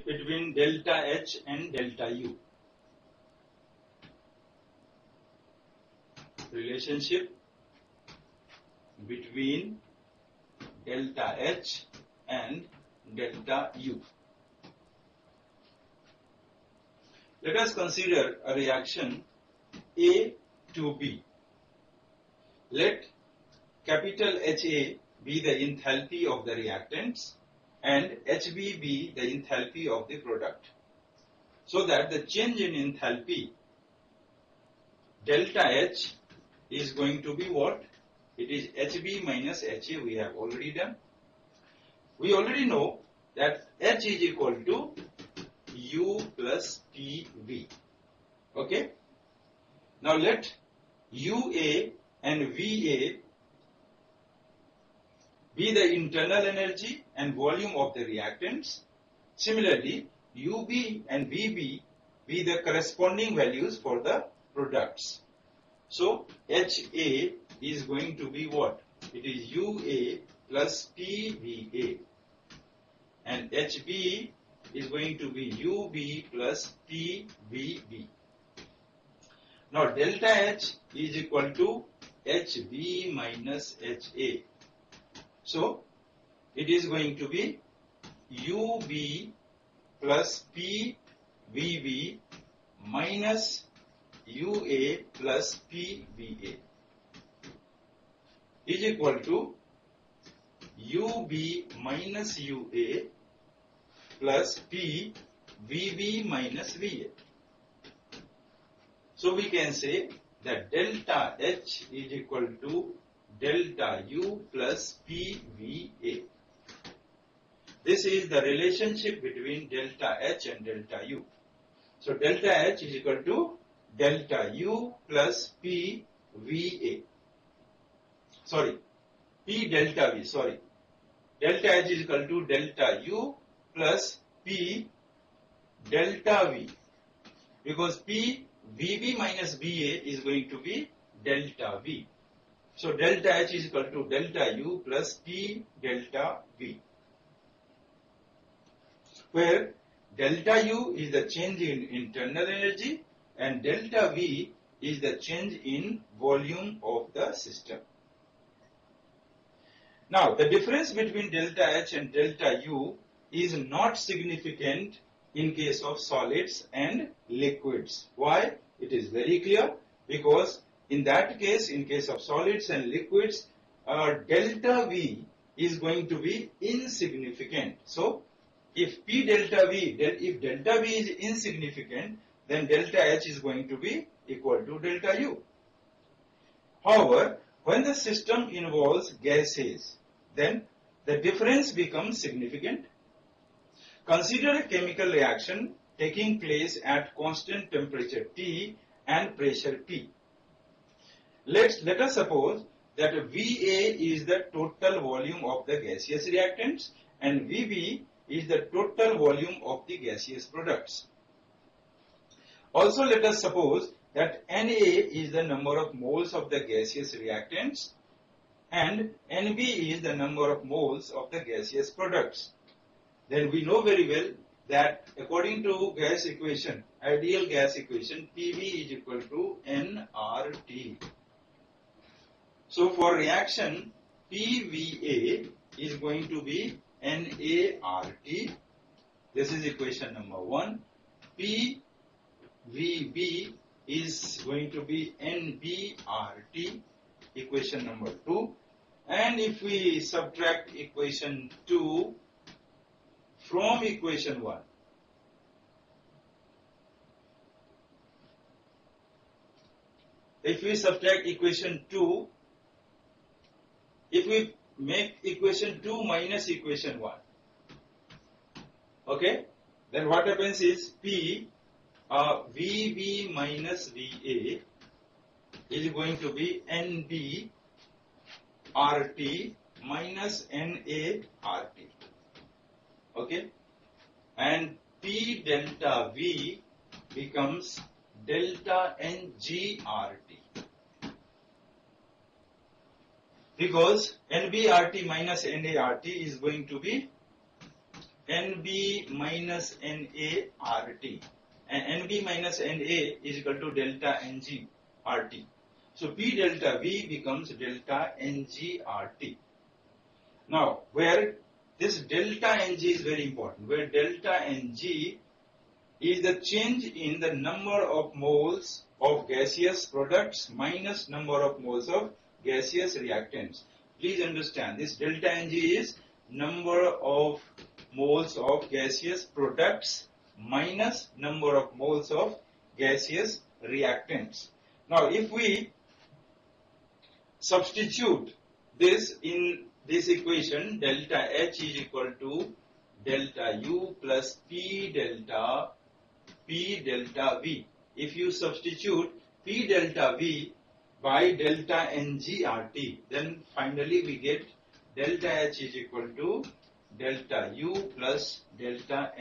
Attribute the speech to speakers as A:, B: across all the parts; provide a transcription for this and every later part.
A: between delta H and delta U. Relationship between delta H and delta U. Let us consider a reaction A to B. Let capital HA be the enthalpy of the reactants and HB be the enthalpy of the product. So that the change in enthalpy delta H is going to be what? It is HB minus HA we have already done. We already know that H is equal to U plus PV. Okay? Now let UA and VA be the internal energy and volume of the reactants. Similarly, UB and VB be the corresponding values for the products. So HA is going to be what? It is UA plus PVA, and HB is going to be UB plus PVB. Now delta H is equal to HB minus HA. So it is going to be UB plus PVB minus UA plus PVA is equal to UB minus UA plus PVB minus VA. So we can say that delta H is equal to delta U plus PVA. This is the relationship between delta H and delta U. So delta H is equal to delta U plus PVA. Sorry, P delta V. Sorry, delta H is equal to delta U plus P delta V, because P VB minus VA is going to be delta V. So delta H is equal to delta U plus P delta V, where delta U is the change in internal energy and delta V is the change in volume of the system. Now the difference between delta H and delta U is not significant in case of solids and liquids. Why? It is very clear, because in that case, in case of solids and liquids, delta V is going to be insignificant. So if P delta V, if delta V is insignificant, then delta H is going to be equal to delta U. However, when the system involves gases, then the difference becomes significant. Consider a chemical reaction taking place at constant temperature T and pressure P. Let us suppose that VA is the total volume of the gaseous reactants and VB is the total volume of the gaseous products. Also let us suppose that Na is the number of moles of the gaseous reactants and Nb is the number of moles of the gaseous products. Then we know very well that according to gas equation, ideal gas equation, PV is equal to nRT. So for reaction, PVA is going to be NART. This is equation number 1. PVB is going to be NBRT, equation number 2. And if we subtract equation 2 from equation 1, if we subtract equation 2, if we make equation 2 minus equation 1, okay, then what happens is VB minus VA is going to be NBRT minus NART, okay, and P delta V becomes delta NGRT, because NBRT minus NART is going to be NB minus NA RT. And NB minus NA is equal to delta NG RT. So P delta V becomes delta NG RT. Now, where this delta Ng is very important, where delta Ng is the change in the number of moles of gaseous products minus number of moles of gaseous reactants. Please understand, this delta Ng is number of moles of gaseous products minus number of moles of gaseous reactants. Now, if we substitute this in this equation, delta H is equal to delta U plus P delta V. If you substitute P delta V by delta NGRT, then finally we get delta H is equal to delta U plus delta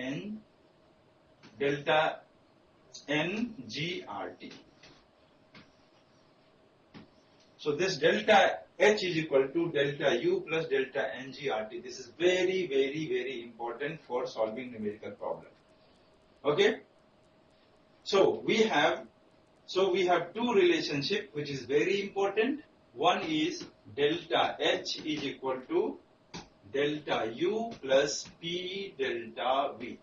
A: NGRT. So this delta H is equal to delta U plus delta NGRT. This is very, very, very important for solving numerical problem. Okay. So we have two relationship which is very important. One is delta H is equal to delta U plus P delta V,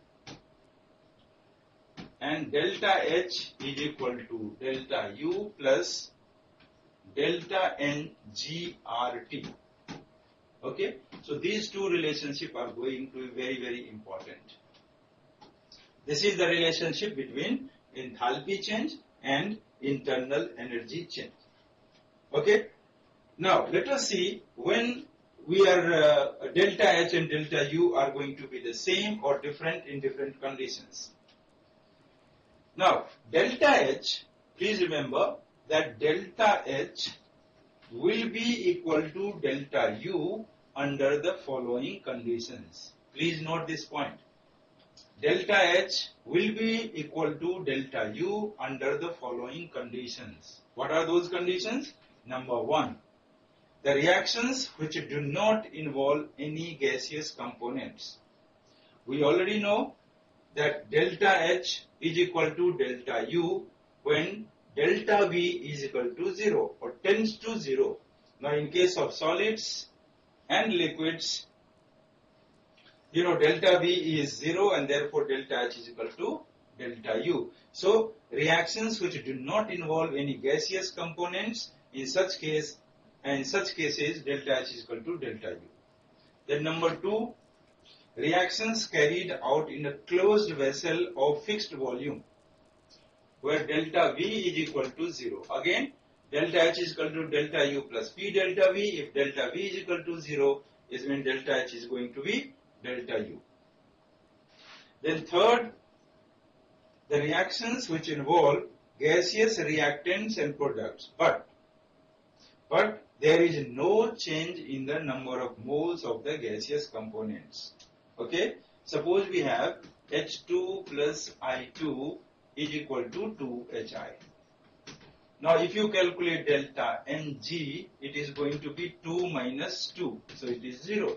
A: and delta H is equal to delta U plus delta NGRT. Okay, so these two relationships are going to be very, very important. This is the relationship between enthalpy change and internal energy change. Okay, now let us see when we are delta H and delta U are going to be the same or different in different conditions. Now delta H, please remember that delta H will be equal to delta U under the following conditions. Please note this point. Delta H will be equal to delta U under the following conditions. What are those conditions? Number one, the reactions which do not involve any gaseous components. We already know that delta H is equal to delta U when delta V is equal to 0 or tends to 0. Now in case of solids and liquids, you know, delta V is 0 and therefore delta H is equal to delta U. So reactions which do not involve any gaseous components, in such cases delta H is equal to delta U. Then number two, reactions carried out in a closed vessel of fixed volume, where delta V is equal to 0. Again, delta H is equal to delta U plus P delta V. If delta V is equal to 0, it means delta H is going to be delta U. Then third, the reactions which involve gaseous reactants and products, but there is no change in the number of moles of the gaseous components. Okay, suppose we have H2 plus I2 is equal to 2HI. Now if you calculate delta Ng, it is going to be 2 minus 2, so it is 0.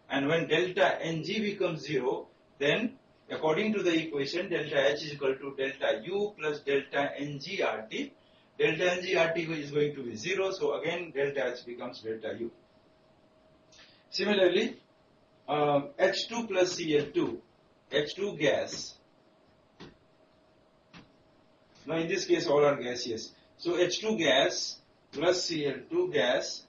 A: And when delta Ng becomes 0, then according to the equation, delta H is equal to delta U plus delta NGRT. Delta NGRT is going to be 0, so again delta H becomes delta U. Similarly, H2 plus Cl2, H2 gas. Now in this case all are gaseous. So H2 gas plus Cl2 gas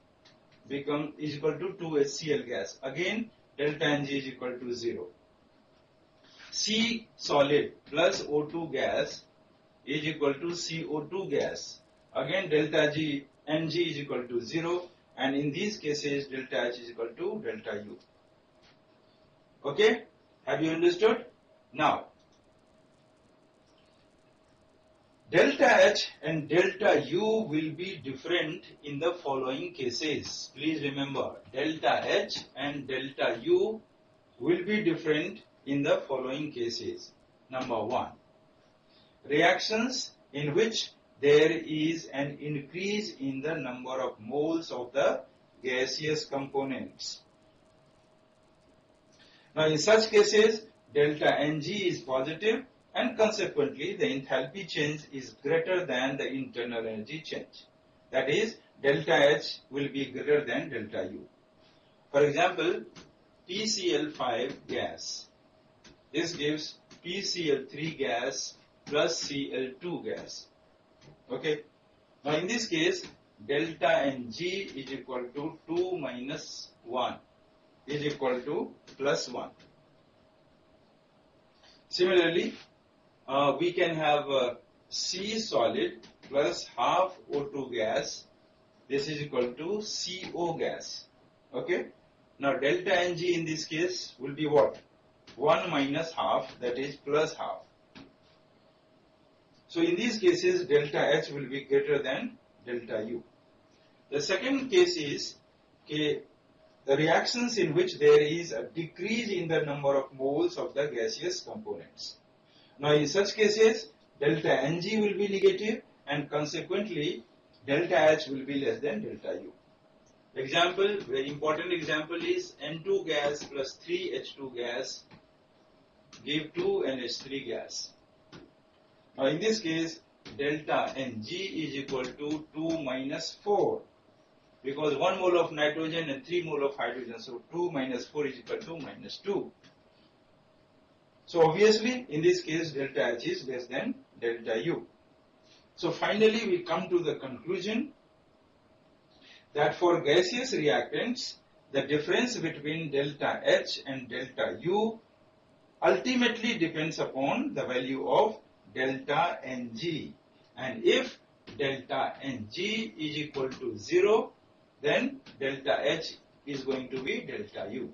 A: is equal to 2HCl gas. Again delta Ng is equal to 0. C solid plus O2 gas is equal to CO2 gas. Again delta Ng is equal to 0, and in these cases delta H is equal to delta U. Okay, have you understood? Now delta H and delta U will be different in the following cases. Please remember, delta H and delta U will be different in the following cases. Number one, reactions in which there is an increase in the number of moles of the gaseous components. Now in such cases, delta Ng is positive and consequently the enthalpy change is greater than the internal energy change. That is, delta H will be greater than delta U. For example, PCl5 gas. This gives PCl3 gas plus Cl2 gas. Okay. Now in this case, delta Ng is equal to 2 minus 1 is equal to plus 1. Similarly, we can have C solid plus half O2 gas. This is equal to CO gas. Okay. Now delta Ng in this case will be what? 1 minus half, that is plus half. So in these cases, delta H will be greater than delta U. The second case is the reactions in which there is a decrease in the number of moles of the gaseous components. Now in such cases, delta Ng will be negative and consequently delta H will be less than delta U. Example, very important example is N2 gas plus 3H2 gas give 2 NH3 gas. Now in this case, delta Ng is equal to 2 minus 4 because 1 mole of nitrogen and 3 mole of hydrogen. So 2 minus 4 is equal to minus 2. So obviously in this case delta H is less than delta U. So finally we come to the conclusion that for gaseous reactants, the difference between delta H and delta U ultimately depends upon the value of delta Ng. And if delta Ng is equal to 0, then delta H is going to be delta U.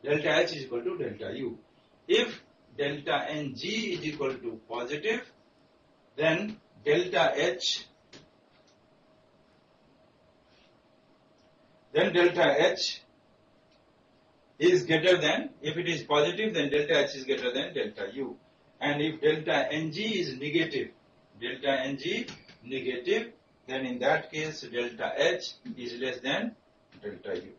A: Delta H is equal to delta U. If delta Ng is equal to positive, then delta H is greater than, if it is positive, then delta H is greater than delta U. And if delta Ng is negative, then in that case delta H is less than delta U.